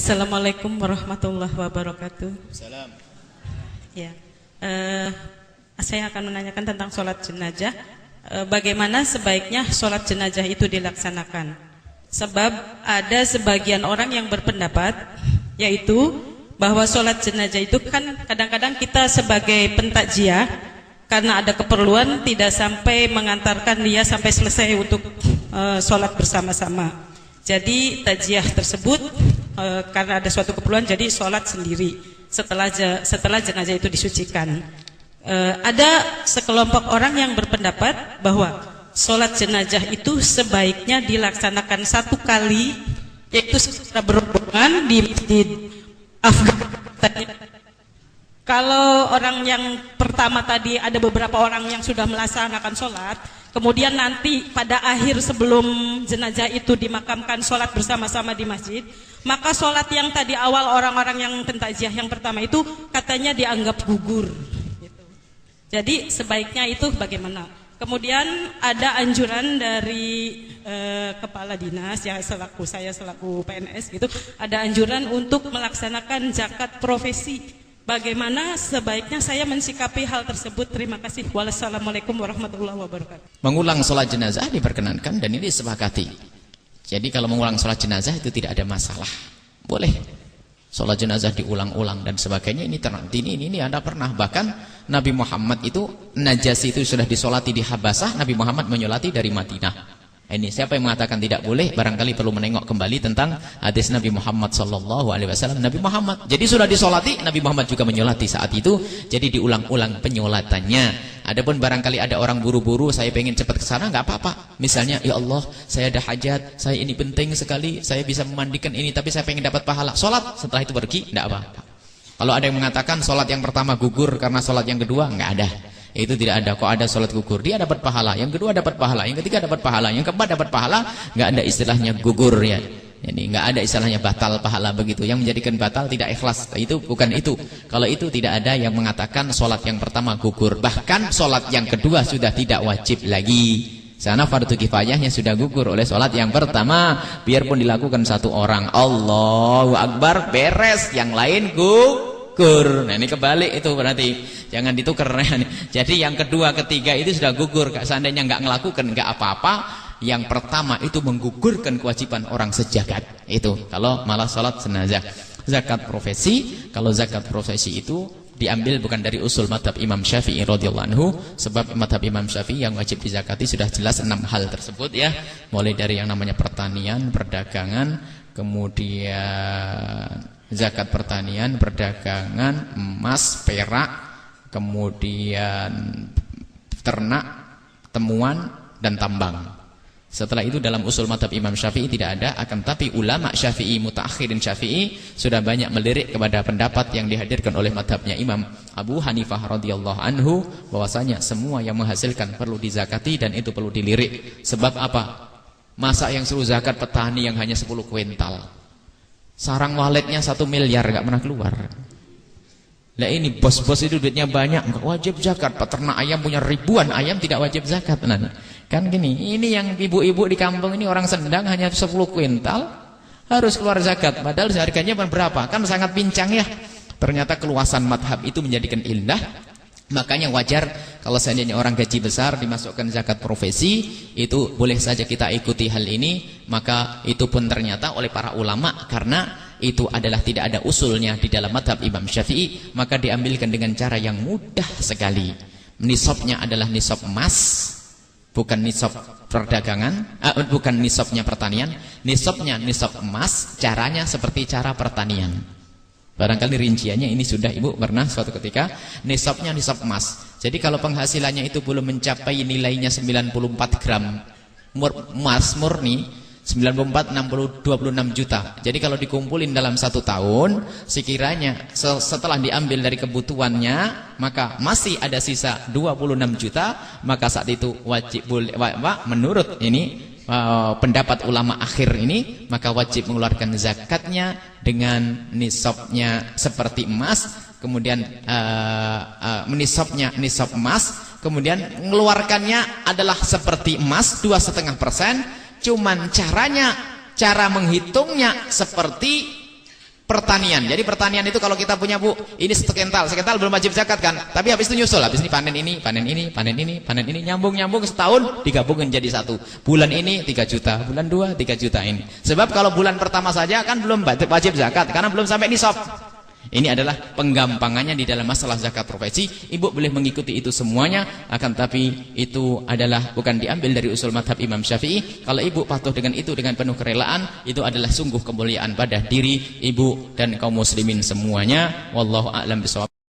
Assalamualaikum warahmatullahi wabarakatuh. Salam. Ya, saya akan menanyakan tentang sholat jenazah. Bagaimana sebaiknya sholat jenazah itu dilaksanakan? Sebab ada sebagian orang yang berpendapat, yaitu bahwa sholat jenazah itu kan kadang-kadang kita sebagai pentakziah, karena ada keperluan tidak sampai mengantarkan dia sampai selesai untuk sholat bersama-sama. Jadi takziah tersebut karena ada suatu keperluan, jadi sholat sendiri setelah jenazah itu disucikan. Ada sekelompok orang yang berpendapat bahwa sholat jenazah itu sebaiknya dilaksanakan satu kali, yaitu secara berhubungan di masjid. Kalau orang yang pertama tadi ada beberapa orang yang sudah melaksanakan sholat, kemudian nanti pada akhir sebelum jenazah itu dimakamkan sholat bersama-sama di masjid, maka sholat yang tadi awal orang-orang yang pentakziah yang pertama itu katanya dianggap gugur. Jadi sebaiknya itu bagaimana? Kemudian ada anjuran dari kepala dinas, ya saya selaku PNS gitu, ada anjuran untuk melaksanakan zakat profesi. Bagaimana sebaiknya saya mensikapi hal tersebut? Terima kasih. Wassalamualaikum warahmatullahi wabarakatuh. Mengulang sholat jenazah diperkenankan dan ini disepakati. Jadi kalau mengulang sholat jenazah itu tidak ada masalah, boleh. Sholat jenazah diulang-ulang dan sebagainya, ini Anda pernah. Bahkan Nabi Muhammad itu Najasyi itu sudah disolati di Habasah, Nabi Muhammad menyolati dari Madinah. Ini siapa yang mengatakan tidak boleh? Barangkali perlu menengok kembali tentang hadis Nabi Muhammad SAW. Nabi Muhammad, jadi sudah disolati, Nabi Muhammad juga menyolati saat itu. Jadi diulang-ulang penyolatannya. Adapun barangkali ada orang buru-buru, saya pengen cepat ke sana, nggak apa-apa. Misalnya, ya Allah, saya ada hajat, saya ini penting sekali, saya bisa memandikan ini, tapi saya pengen dapat pahala. Sholat, setelah itu pergi, nggak apa-apa. Kalau ada yang mengatakan sholat yang pertama gugur karena sholat yang kedua, nggak ada. Itu tidak ada. Kok ada sholat gugur, dia dapat pahala, yang kedua dapat pahala, yang ketiga dapat pahala, yang keempat dapat pahala. Nggak ada istilahnya gugur ya. Ini nggak ada istilahnya batal pahala begitu. Yang menjadikan batal tidak ikhlas, itu bukan itu. Kalau itu tidak ada yang mengatakan sholat yang pertama gugur. Bahkan sholat yang kedua sudah tidak wajib lagi. Sana fardu kifayahnya sudah gugur oleh sholat yang pertama. Biarpun dilakukan satu orang, Allahu Akbar, beres. Yang lain gugur. Nah ini kebalik itu berarti. Jangan ditukar. Jadi yang kedua, ketiga itu sudah gugur. Seandainya nggak ngelakukan nggak apa-apa. Yang pertama itu menggugurkan kewajiban orang sejagat. Itu kalau malah sholat jenazah. Zakat profesi, kalau zakat profesi itu diambil bukan dari usul madhab Imam Syafi'i radhiyallahu anhu, sebab madhab Imam Syafi'i yang wajib dizakati sudah jelas 6 hal tersebut ya. Mulai dari yang namanya pertanian, perdagangan, kemudian zakat pertanian, perdagangan, emas, perak, kemudian ternak, temuan, dan tambang. Setelah itu dalam usul madhab Imam Syafi'i tidak ada. Akan tapi ulama Syafi'i, mutaakhirin Syafi'i sudah banyak melirik kepada pendapat yang dihadirkan oleh madhabnya Imam Abu Hanifah radhiyallahu anhu, bahwasanya semua yang menghasilkan perlu dizakati dan itu perlu dilirik. Sebab apa? Masa yang suruh zakat petani yang hanya 10 kuintal, sarang waletnya 1 miliar gak pernah keluar. Lah ini bos-bos itu duitnya banyak, enggak wajib zakat. Peternak ayam punya ribuan ayam, tidak wajib zakat. Nah, kan gini, ini yang ibu-ibu di kampung ini orang Sendang hanya 10 kuintal harus keluar zakat. Padahal harganya berapa? Kan sangat pincang ya. Ternyata keluasan madhab itu menjadikan indah. Makanya wajar kalau seandainya orang gaji besar dimasukkan zakat profesi, itu boleh saja kita ikuti hal ini. Maka itu pun ternyata oleh para ulama, karena itu adalah tidak ada usulnya di dalam madhab Imam Syafi'i, maka diambilkan dengan cara yang mudah sekali. Nisabnya adalah nisab emas, bukan nisab perdagangan, bukan nisabnya pertanian. Nisabnya nisab emas, caranya seperti cara pertanian. Barangkali rinciannya ini sudah ibu pernah suatu ketika. Nisabnya nisab emas. Jadi kalau penghasilannya itu belum mencapai nilainya 94 gram emas murni, 94, 60, 26 juta. Jadi kalau dikumpulin dalam 1 tahun, sekiranya setelah diambil dari kebutuhannya, maka masih ada sisa 26 juta, maka saat itu wajib boleh, menurut ini pendapat ulama akhir ini, maka wajib mengeluarkan zakatnya dengan nisabnya seperti emas, kemudian nisabnya nisab emas, kemudian mengeluarkannya adalah seperti emas 2,5%. Cuman cara menghitungnya seperti pertanian. Jadi pertanian itu kalau kita punya Bu, ini sekental belum wajib zakat kan. Tapi habis itu nyusul, habis ini panen ini, panen ini, nyambung setahun digabungin jadi satu. Bulan ini 3 juta, bulan 2 3 juta ini. Sebab kalau bulan pertama saja kan belum wajib zakat karena belum sampai nisab. Ini adalah penggampangannya di dalam masalah zakat profesi. Ibu boleh mengikuti itu semuanya, akan tapi itu adalah bukan diambil dari usul madhab Imam Syafi'i. Kalau ibu patuh dengan itu dengan penuh kerelaan, itu adalah sungguh kemuliaan pada diri ibu dan kaum muslimin semuanya. Wallahu a'lam bishawab.